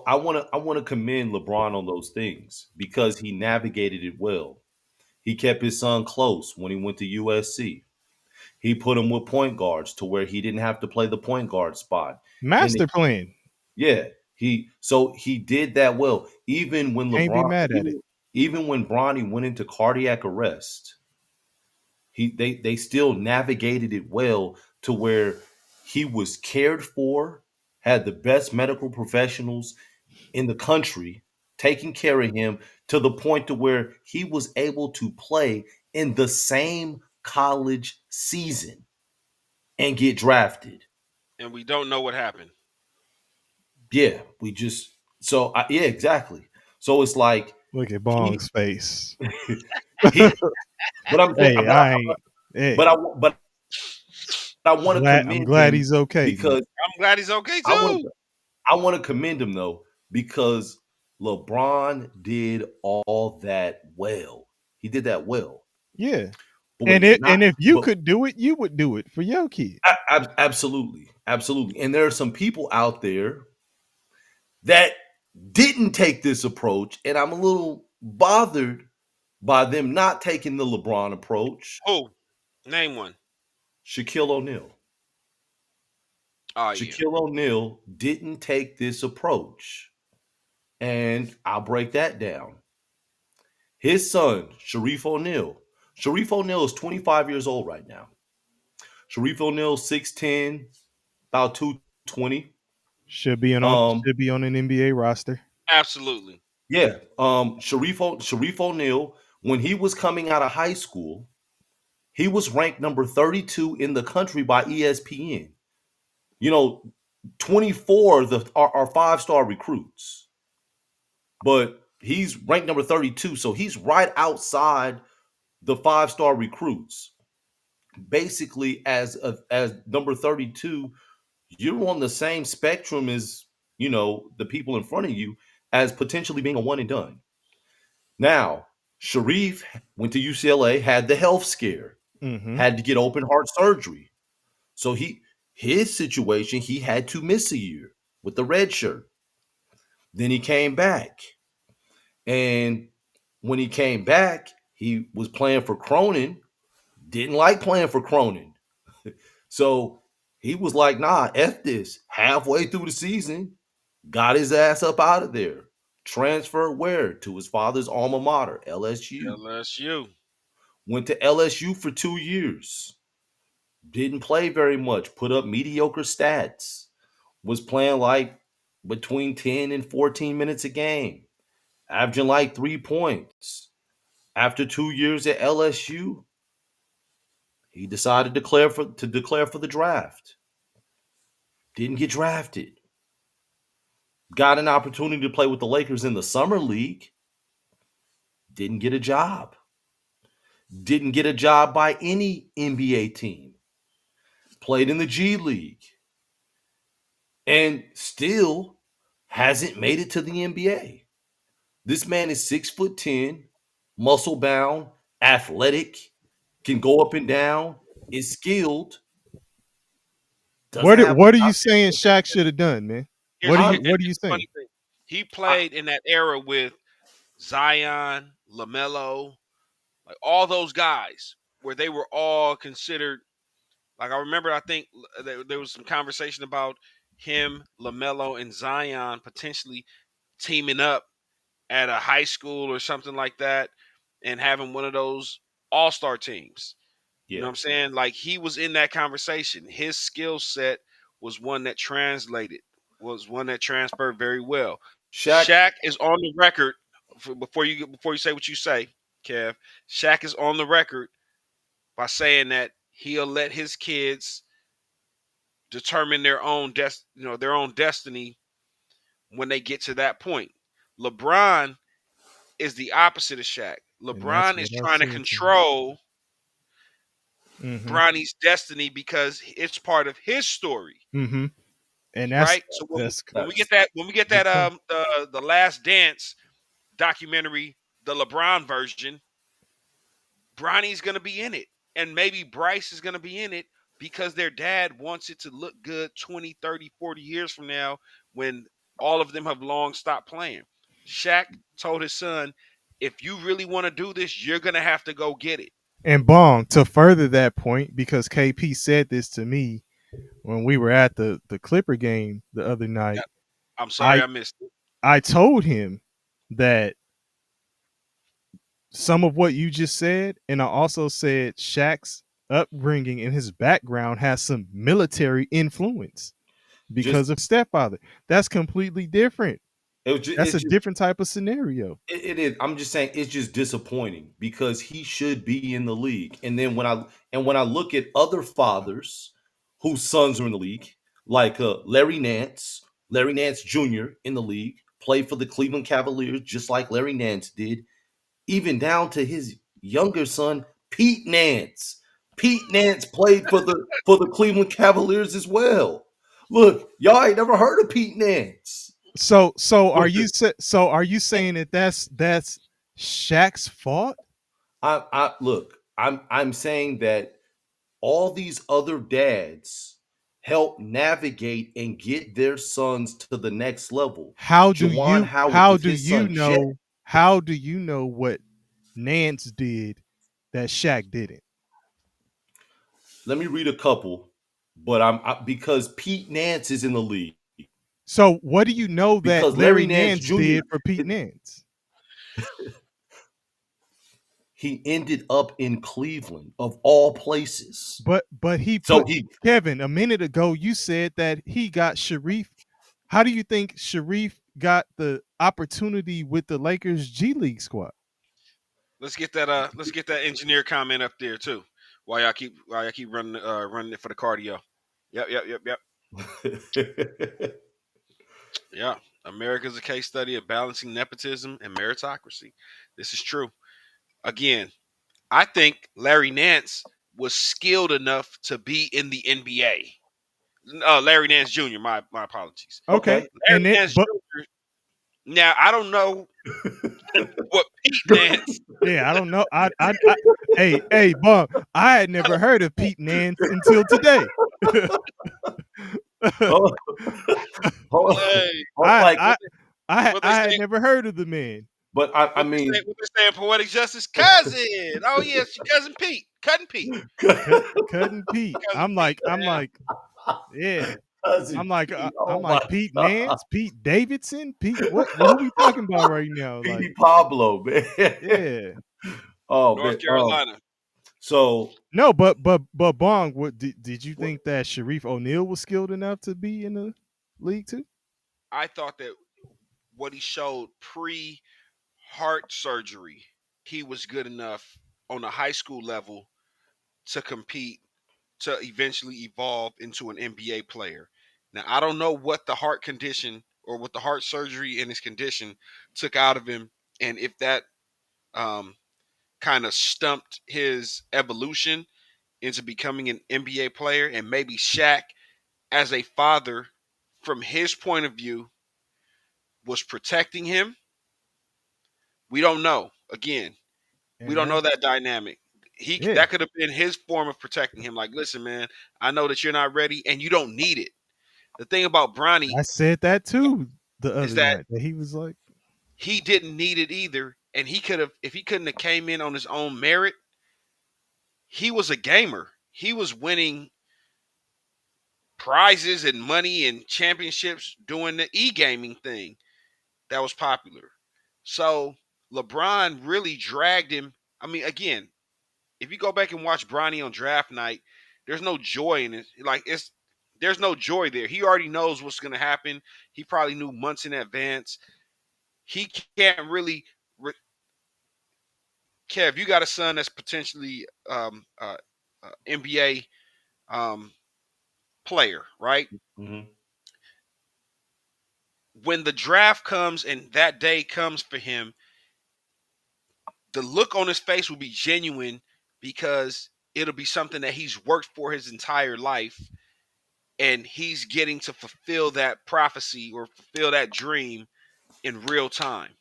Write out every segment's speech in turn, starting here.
I want to commend LeBron on those things because he navigated it well. He kept his son close when he went to USC. He put him with point guards to where he didn't have to play the point guard spot. In the Master plan. Yeah, he did that well. Can't be mad at it. Even when Bronny went into cardiac arrest, they still navigated it well to where he was cared for, had the best medical professionals in the country taking care of him to the point to where he was able to play in the same college season and get drafted. And we don't know what happened. Yeah, we just yeah, exactly. So it's like Look at he Bong's face. he but I'm saying Hey, I ain't. but Hey, I want to I'm commend glad him he's okay, man. because I'm glad he's okay I want too. to I want to commend him though because LeBron did all that well. He did that well. Yeah. But what And he's it not and if you but could do it, you would do it for your kid. absolutely, absolutely. And there are some people out there that didn't take this approach, and I'm a little bothered by them not taking the LeBron approach. Who? Name one. Shaquille O'Neal. Oh yeah. Shaquille O'Neal didn't take this approach. And I'll break that down. His son, Sharif O'Neal is 25 years old right now. Sharif O'Neal, 6'10, about 220. Um, Should be on an NBA roster. Absolutely. yeah. Sharif O'Neal, when he was coming out of high school, he was ranked number 32 in the country by ESPN. You know, 24 are five-star recruits, but he's ranked number 32, so he's right outside the five-star recruits. Basically, as number 32, you're on the same spectrum as the people in front of you as potentially being a one and done. Now, Sharif went to UCLA, had the health scare, Mm-hmm. had to get open heart surgery. So his situation, he had to miss a year with the red shirt. Then he came back. And when he came back, he was playing for Cronin, didn't like playing for Cronin. So he was like, nah, F this. Halfway through the season, got his ass up out of there. Transferred where? To his father's alma mater, LSU. LSU. Went to LSU for 2 years. Didn't play very much. Put up mediocre stats. Was playing like between 10 and 14 minutes a game. Averaging like 3 points. After 2 years at LSU, he decided to declare for the draft. Didn't get drafted. Got an opportunity to play with the Lakers in the summer league. Didn't get a job. Didn't get a job by any NBA team. Played in the G League. And still hasn't made it to the NBA. This man is 6'10", muscle bound, athletic, can go up and down, is skilled, doesn't have What are you saying Shaq should have done, man? Here's I'm What are you here's the saying? funny thing. He I, played in that era with Zion, LaMelo, like all those guys where they were all considered. Like I remember, I think there was some conversation about him, LaMelo, and Zion potentially teaming up at a high school or something like that, and having one of those all-star teams. You know yeah. what I'm saying? Like he was in that conversation. His skill set was one that translated, was one that transferred very well. Shaq, Shaq is on the record before you say what you say, Kev. Shaq is on the record by saying that he'll let his kids determine their own destiny when they get to that point. LeBron is the opposite of Shaq. And that's LeBron is what I trying to said. control Mm-hmm. Bronny's destiny because it's part of his story, Mm-hmm. And right? So that's that's when we get good that point. the Last Dance documentary, the LeBron version, Bronny's gonna be in it. And maybe Bryce is gonna be in it because their dad wants it to look good 20, 30, 40 years from now when All of them have long stopped playing. Shaq told his son, if you really want to do this, you're gonna have to go get it. And Bong, to further that point, because KP said this to me when we were at the Clipper game the other Yeah, night. I'm sorry I I missed it. I told him that some of what you just said, and I also said Shaq's upbringing and his background has some military influence Just because of stepfather. That's completely different. That's it's a just different type of scenario. it is. I'm just saying it's just disappointing because he should be in the league. And then when I look at other fathers whose sons are in the league, like Larry Nance Jr. in the league, played for the Cleveland Cavaliers just like Larry Nance did, even down to his younger son, Pete Nance. Pete Nance played for the Cleveland Cavaliers as well. Look, y'all ain't never heard of Pete Nance. So are Look, you saying that that's Shaq's fault? I'm saying that all these other dads help navigate and get their sons to the next level. Juwan Howard How with do his you son Jet. know what Nance did that Shaq didn't? Let me read a couple, but because Pete Nance is in the league. So what do you know that Because Larry Larry Nance Nance Jr. did for Pete Nance? he ended up in Cleveland of all places. But he So put he Kevin a minute ago. You said that he got Sharif. How do you think Sharif got the opportunity with the Lakers G League squad? Let's get that engineer comment up there too. While y'all keep running it for the cardio. Yep. Yeah. America's a case study of balancing nepotism and meritocracy. This is true. Again, I think Larry Nance was skilled enough to be in the NBA. Larry Nance Jr. My apologies. Okay, okay. and Larry it Nance but Jr. Now I don't know what Pete Nance. yeah, I don't know. Hey, Bum, I had never heard of Pete Nance until today. Oh, oh, Hey, like, I what they I had say? never heard of the man. but I mean, What they say in poetic justice? Cousin. Oh yes, your cousin Pete, cousin Pete, Cutting Pete. cousin Pete. I'm Man. like, yeah. cousin Pete. I'm Oh my like Pete God, Nance, Pete Davidson, Pete. What? Who we talking about right now? Like, Petey Pablo, man. yeah. Oh North man. Carolina. So No, but Bong, what did you think that Sharie O'Neal was skilled enough to be in the league too? I thought that what he showed pre heart surgery, he was good enough on a high school level to compete to eventually evolve into an NBA player. Now, I don't know what the heart condition or what the heart surgery and his condition took out of him, and if that um, kind of stumped his evolution into becoming an NBA player, and maybe Shaq, as a father, from his point of view, was protecting him. We don't know. Again, we And don't know that's that dynamic. He yeah. that could have been his form of protecting him. Like, listen, man, I know that you're not ready, and you don't need it. The thing about Bronny I said that too the is other that night. That he was like, he didn't need it either, and he could have, if he couldn't have came in on his own merit, he was a gamer. He was winning prizes and money and championships doing the e-gaming thing that was popular. So LeBron really dragged him. I mean, again, if you go back and watch Bronny on draft night, there's no joy in it. Like there's no joy there. He already knows what's going to happen. He probably knew months in advance. He can't really. Kev, you got a son that's potentially NBA um, player, right? mhm. When the draft comes and that day comes for him, the look on his face will be genuine because it'll be something that he's worked for his entire life, and he's getting to fulfill that prophecy or fulfill that dream in real time.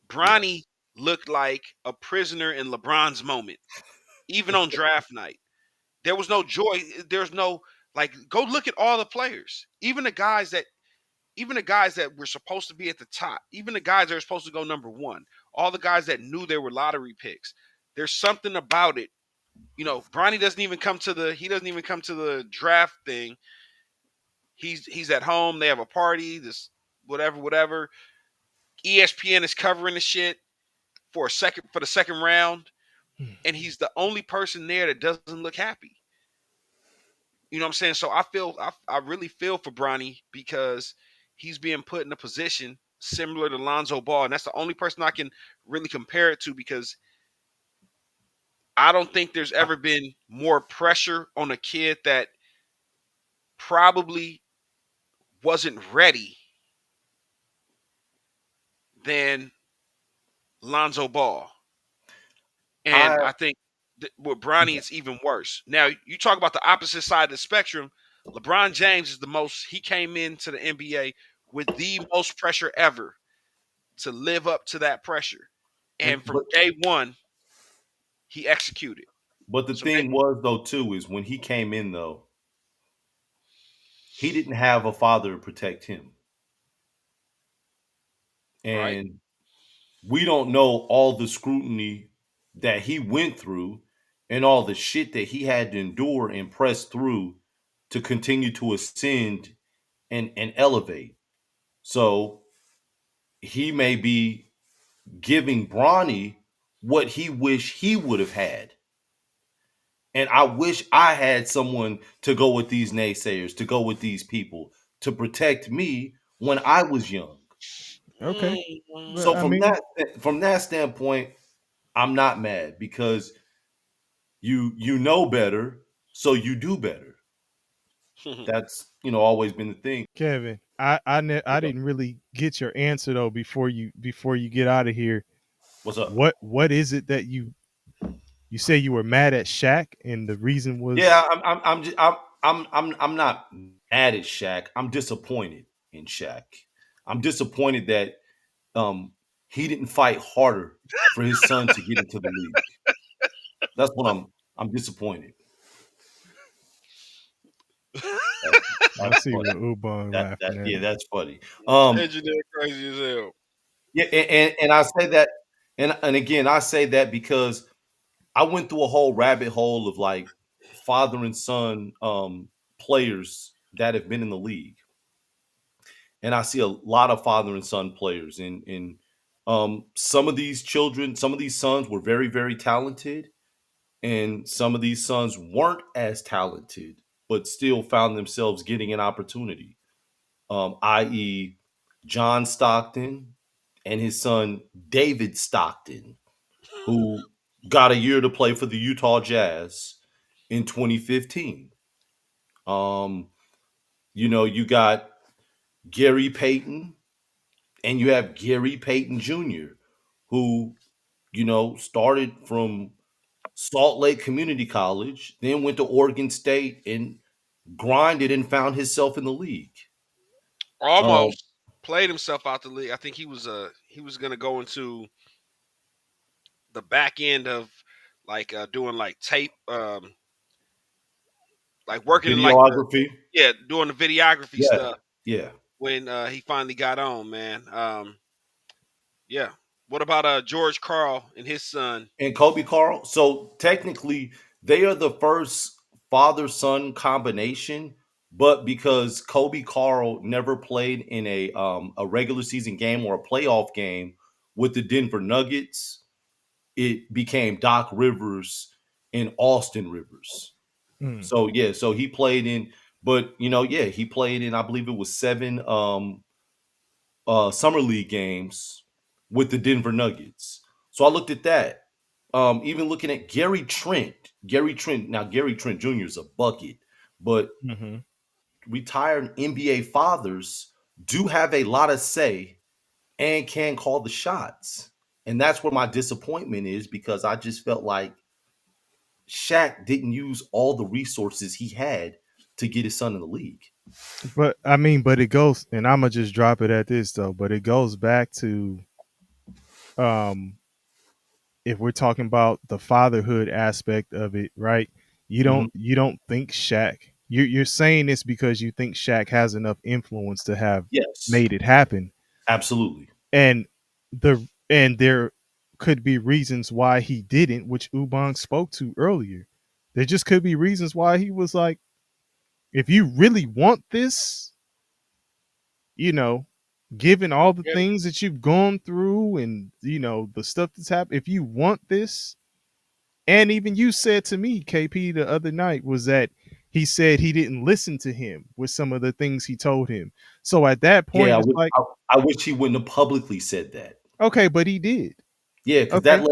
Bronny Yes. looked like a prisoner in LeBron's moment, even on draft night. There was no joy. There's no, like, go look at all the players, even the guys that even the guys that were supposed to be at the top, even the guys that are supposed to go number one, all the guys that knew they were lottery picks, there's something about it. Bronny doesn't even come to the draft thing. He's at home. They have a party. This whatever, whatever. ESPN is covering the shit for the second round, and he's the only person there that doesn't look happy. You know what I'm saying? So I really feel for Bronny because he's being put in a position similar to Lonzo Ball, and that's the only person I can really compare it to because I don't think there's ever been more pressure on a kid that probably wasn't ready than Lonzo Ball. And I I think with Bronny, it's even worse. Now, you talk about the opposite side of the spectrum. LeBron James is he came into the NBA with the most pressure ever to live up to that pressure. and And from day one, he executed. but the So thing was though too is when he came in though, he didn't have a father to protect him. right? And we don't know all the scrutiny that he went through and all the shit that he had to endure and press through to continue to ascend and elevate. So he may be giving Bronny what he wish he would have had. And I wish I had someone to go with these naysayers, to go with these people, to protect me when I was young. Okay. Mm. But So I mean, from that standpoint, I'm not mad because you know better, so you do better. That's always been the thing. Kevin, I didn't really get your answer though before you get out of here. What's up? What is it that you say you were mad at Shaq and the reason Yeah, was I'm not mad at Shaq. I'm disappointed in Shaq. I'm disappointed that um he didn't fight harder for his son to get into the league. That's what I'm disappointed. That's, I that's see funny. what Ubon laughing at. Yeah, that's funny. Um Engineer crazy as hell. yeah, and I say that and again I say that because I went through a whole rabbit hole of like father and son players that have been in the league. And I see a lot of father and son players and some of these children, some of these sons were very, very talented, and some of these sons weren't as talented, but still found themselves getting an opportunity. I.e., John Stockton and his son David Stockton, who got a year to play for the Utah Jazz in 2015. Um, you got Gary Payton and you have Gary Payton Jr., who, started from Salt Lake Community College, then went to Oregon State and grinded and found himself in the league. Um, Almost played himself out the league. I think he was gonna go into the back end of like doing like tape, like working in like the Videography. doing the videography Yeah. stuff Yeah. when he finally got on, man. Yeah. What about George Carl and his son? And Kobe Carl. So technically, they are the first father son combination, but because Kobe Carl never played in a regular season game or a playoff game with the Denver Nuggets, it became Doc Rivers and Austin Rivers. Mm, So yeah, so he played in, but yeah, he played in I believe it was seven summer league games with the Denver Nuggets. So I looked at that. Even looking at Gary Trent. Gary Trent. Now Gary Trent Jr. is a bucket, but hmm retired NBA fathers do have a lot of say and can call the shots. And that's where my disappointment is because I just felt like Shaq didn't use all the resources he had to get his son in the league. But I mean, but it goes, and I'm gonna just drop it at this though. But it goes back to um, if we're talking about the fatherhood aspect of it, right? Mhm. You don't think Shaq you're saying this because you think Shaq has enough influence to have Yes, made it happen, absolutely. and there could be reasons why he didn't, which Ubang spoke to earlier. There just could be reasons why he was like, if you really want this, you know, given all the Yeah, things that you've gone through and the stuff that's happened, if you want this, and even you said to me, KP, the other night, was that he said he didn't listen to him with some of the things he told him. So at that Yeah, point, it's like, I wish he wouldn't have publicly said that. okay, but he did. Yeah, because Okay.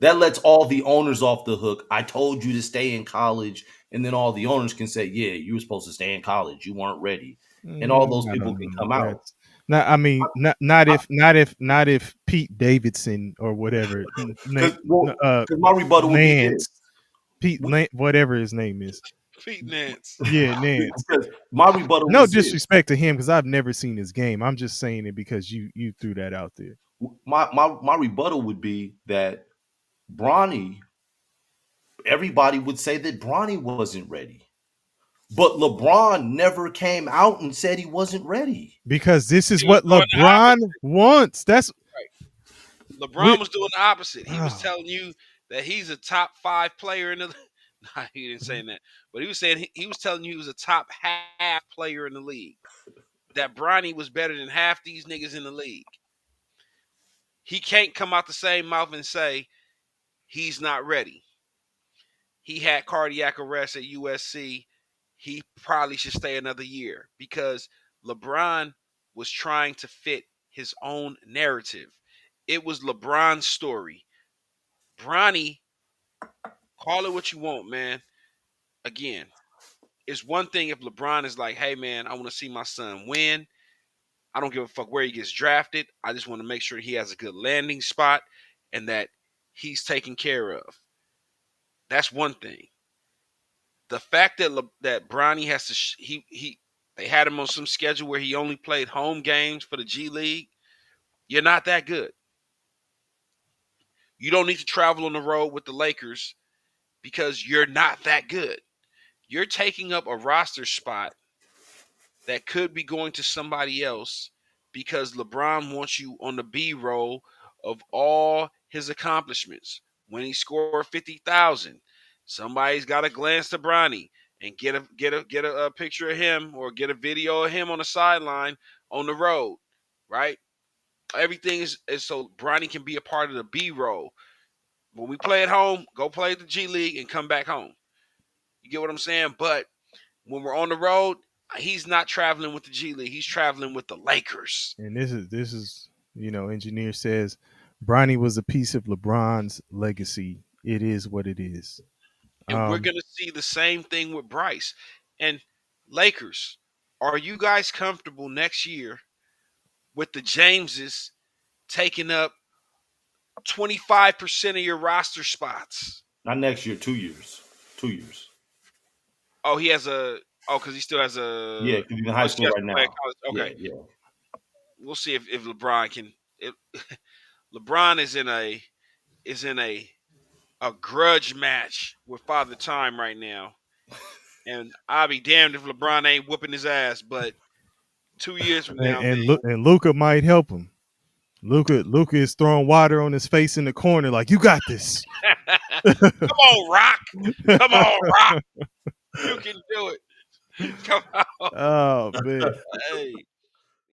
that lets all the owners off the hook. I told you to stay in college, and then all the owners can say, "Yeah, you were supposed to stay in college. You weren't ready," and all those I people don't can know. come out. That's not. I mean, not if Pete Davidson or whatever, Because my rebuttal would be this. Nance, whatever his name is. Pete Nance. Yeah, Nance. Because my rebuttal No was this. disrespect to him because I've never seen his game. I'm just saying it because you threw that out there. My rebuttal would be that Bronny, everybody would say that Bronny wasn't ready. But LeBron never came out and said he wasn't ready. Because this is He was what doing the LeBron opposite. wants. That's Right. LeBron what. was doing the opposite. He was Oh, telling you that he's a top 5 player in the. Nah, he didn't say that, but he was saying he was telling you he was a top half player in the league. That Bronny was better than half these niggas in the league. He can't come out the same mouth and say he's not ready. He had cardiac arrest at USC. He probably should stay another year because LeBron was trying to fit his own narrative. It was LeBron's story. Bronny, call it what you want, man. Again, it's one thing if LeBron is like, hey, man, I want to see my son win. I don't give a fuck where he gets drafted. I just want to make sure he has a good landing spot and that he's taken care of. That's one thing. The fact that that Bronny has to he they had him on some schedule where he only played home games for the G League. You're not that good. You don't need to travel on the road with the Lakers because you're not that good. You're taking up a roster spot that could be going to somebody else because LeBron wants you on the B roll of all his accomplishments. When he scored 50,000, somebody's got to glance to Bronny and get a picture of him or get a video of him on the sideline on the road, right? Everything is so Bronny can be a part of the B roll. When we play at home, go play at the G League and come back home. You get what I'm saying? But when we're on the road, he's not traveling with the G League. He's traveling with the Lakers. and this is engineer says Bronny was a piece of LeBron's legacy. It is what it is. And we're Um, going to see the same thing with Bryce. And Lakers, are you guys comfortable next year with the Jameses taking up 25% of your roster spots? Not next year, 2 years. 2 years. Oh, he has a. Oh, because he still has a. Yeah, because he's in high Oh, he school has right to play at now. college. Yeah, Okay, yeah. we'll see if LeBron can. If, LeBron is in a grudge match with Father Time right now, and I'll be damned if LeBron ain't whooping his ass. But 2 years from and now, and, Lu- and Luca might help him. Luca is throwing water on his face in the corner, like you got this. man. Come on, Rock. Come on, Rock. You can do it. Come on. Oh man. Hey.